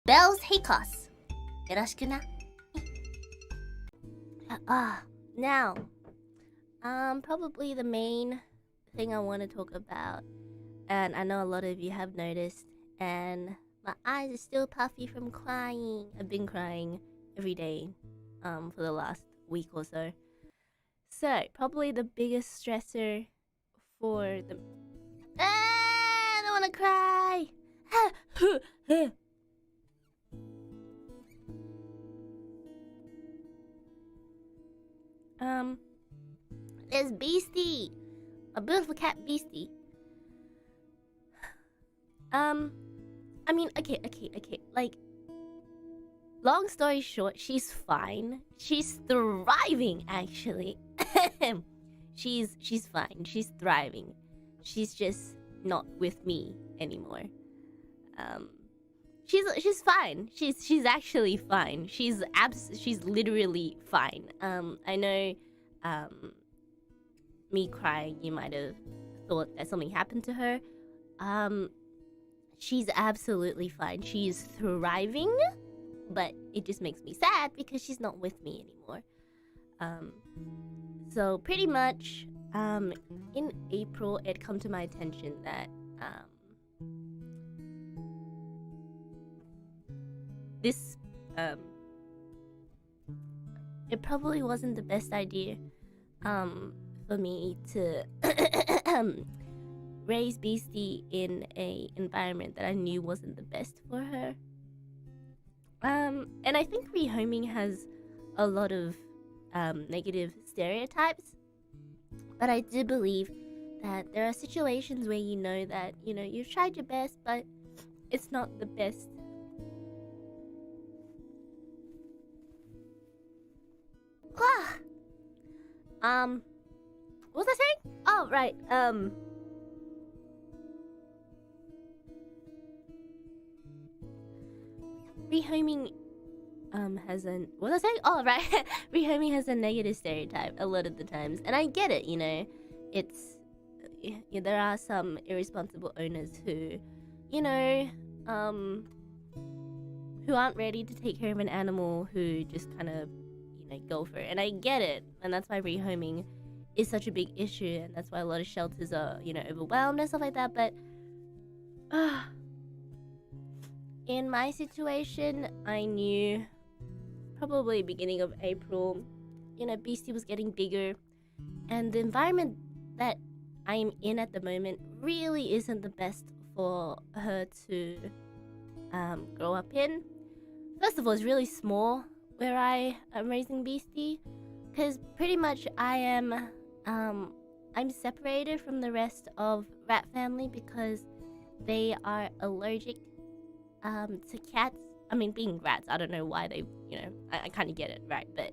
Bells Heikos. Yoroshiku na. Now, probably the main thing I want to talk about, and I know a lot of you have noticed, and my eyes are still puffy from crying. I've been crying every day, for the last week or so. So, probably the biggest stressor for the... I don't want to cry! There's Beastie! A beautiful cat Beastie. I mean, okay. Like, long story short, she's fine. She's thriving, actually. She's fine. She's thriving. She's just not with me anymore. She's fine. She's actually fine. She's literally fine. I know, me crying, you might have thought that something happened to her. She's absolutely fine. She's thriving, but it just makes me sad because she's not with me anymore. So pretty much, in April, it come to my attention that, this, it probably wasn't the best idea, for me to raise Beastie in a environment that I knew wasn't the best for her. And I think rehoming has a lot of negative stereotypes, but I do believe that there are situations where you know that, you know, you've tried your best, but it's not the best. What was I saying? Oh, right, rehoming has an... What was I saying? Oh, right. Rehoming has a negative stereotype a lot of the times. And I get it, you know. It's... Yeah, there are some irresponsible owners who, you know, who aren't ready to take care of an animal, who just kind of, you know, go for it. And I get it. And that's why rehoming is such a big issue. And that's why a lot of shelters are, you know, overwhelmed and stuff like that. But... in my situation, I knew probably beginning of April, you know, Beastie was getting bigger, and the environment that I'm in at the moment really isn't the best for her to grow up in. First of all, it's really small where I am raising Beastie, because pretty much I'm separated from the rest of rat family because they are allergic to cats. I mean, being rats, I don't know why they, you know, I kind of get it, right? But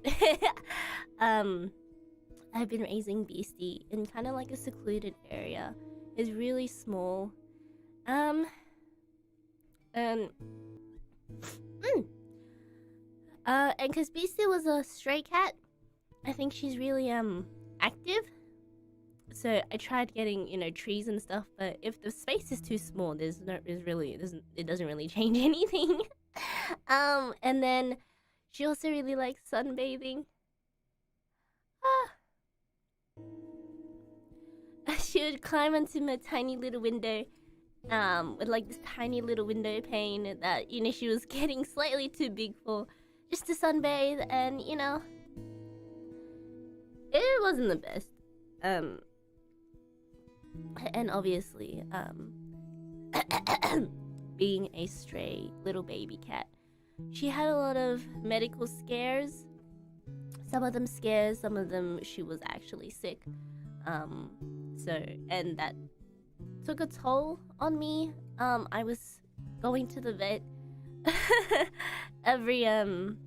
I've been raising Beastie in kind of like a secluded area. It's really small. And because Beastie was a stray cat, I think she's really active. So I tried getting, you know, trees and stuff, but if the space is too small, it doesn't really change anything. And then she also really likes sunbathing. She would climb onto my tiny little window, with like this tiny little window pane that, you know, she was getting slightly too big for, just to sunbathe, and, you know, it wasn't the best. And obviously, being a stray little baby cat, she had a lot of medical scares. Some of them scares, some of them she was actually sick. And that took a toll on me. I was going to the vet every other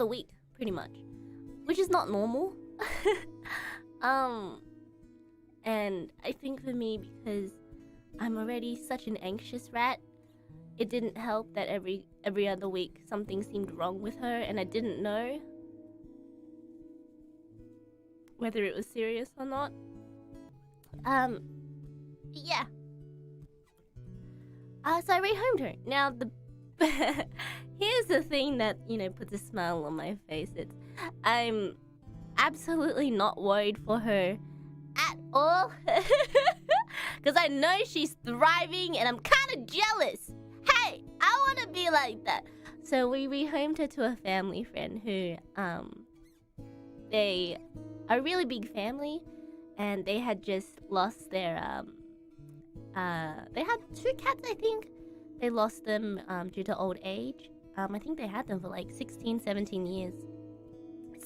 week, pretty much, which is not normal. And I think for me, because I'm already such an anxious rat, it didn't help that every other week something seemed wrong with her, and I didn't know whether it was serious or not. Yeah. So I rehomed her. Now, here's the thing that, puts a smile on my face. I'm absolutely not worried for her at all. Because I know she's thriving and I'm kind of jealous. Hey, I want to be like that. So we rehomed her to a family friend who, they are a really big family, and they had just lost their, they had 2 cats, I think. They lost them, due to old age. I think they had them for like 16, 17 years.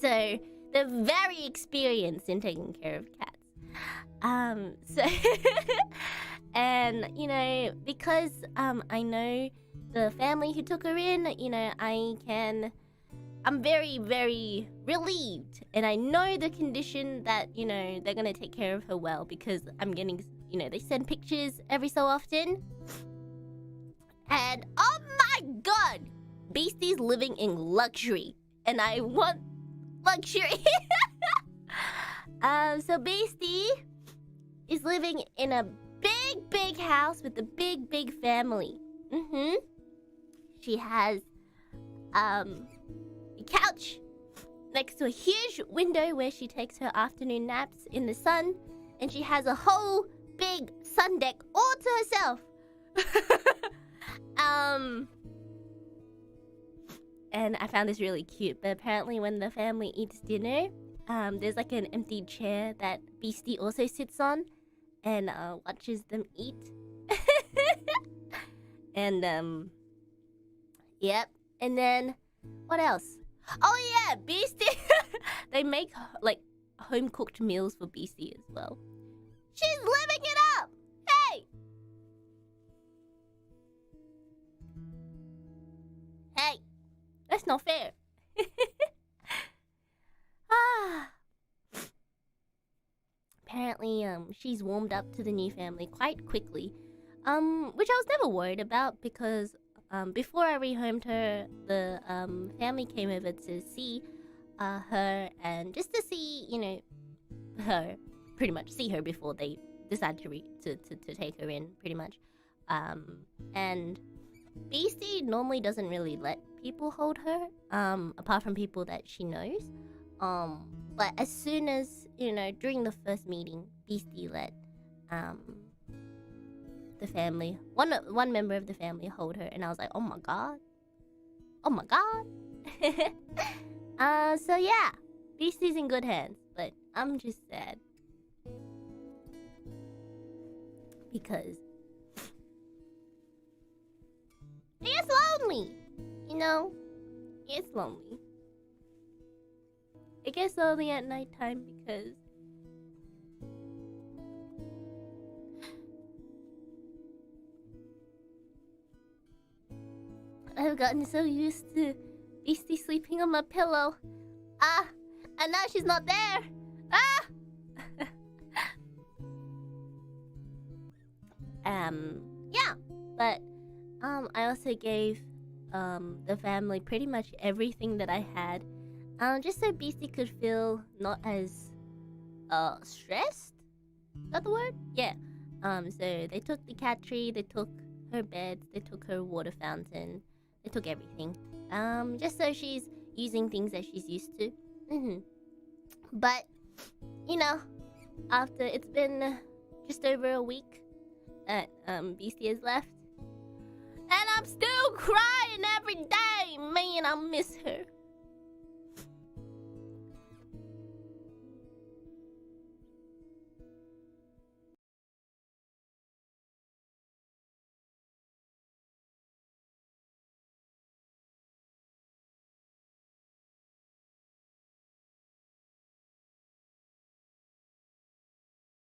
So they're very experienced in taking care of cats. So, and, because, I know the family who took her in, I'm very, very relieved. And I know the condition that, they're gonna take care of her well, because I'm getting, they send pictures every so often. And, oh my god! Beastie's living in luxury. And I want luxury. So Beastie is living in a big, big house with a big, big family. She has, a couch next to a huge window where she takes her afternoon naps in the sun. And she has a whole big sun deck all to herself. And I found this really cute. But apparently when the family eats dinner, there's like an empty chair that Beastie also sits on and watches them eat. And yep. And then what else? Oh yeah, Beastie. They make like home cooked meals for Beastie as well. She's living it up. Hey. Hey. That's not fair. Apparently, she's warmed up to the new family quite quickly, which I was never worried about because, before I rehomed her, the family came over to see her and just to see, her, pretty much see her before they decide to take her in, pretty much, and Beastie normally doesn't really let people hold her, apart from people that she knows. But as soon as, during the first meeting, Beastie let, the family, one member of the family hold her, and I was like, oh my god. So yeah, Beastie's in good hands, but I'm just sad. Because it's lonely, it's lonely. It gets lonely at nighttime because I've gotten so used to Beastie sleeping on my pillow. And now she's not there. Yeah, but I also gave the family pretty much everything that I had, just so Beastie could feel not as stressed. Is that the word? Yeah. So they took the cat tree, they took her bed, they took her water fountain, they took everything. Just so she's using things that she's used to. But after it's been just over a week that Beastie has left, and I'm still crying every day. Man, I miss her.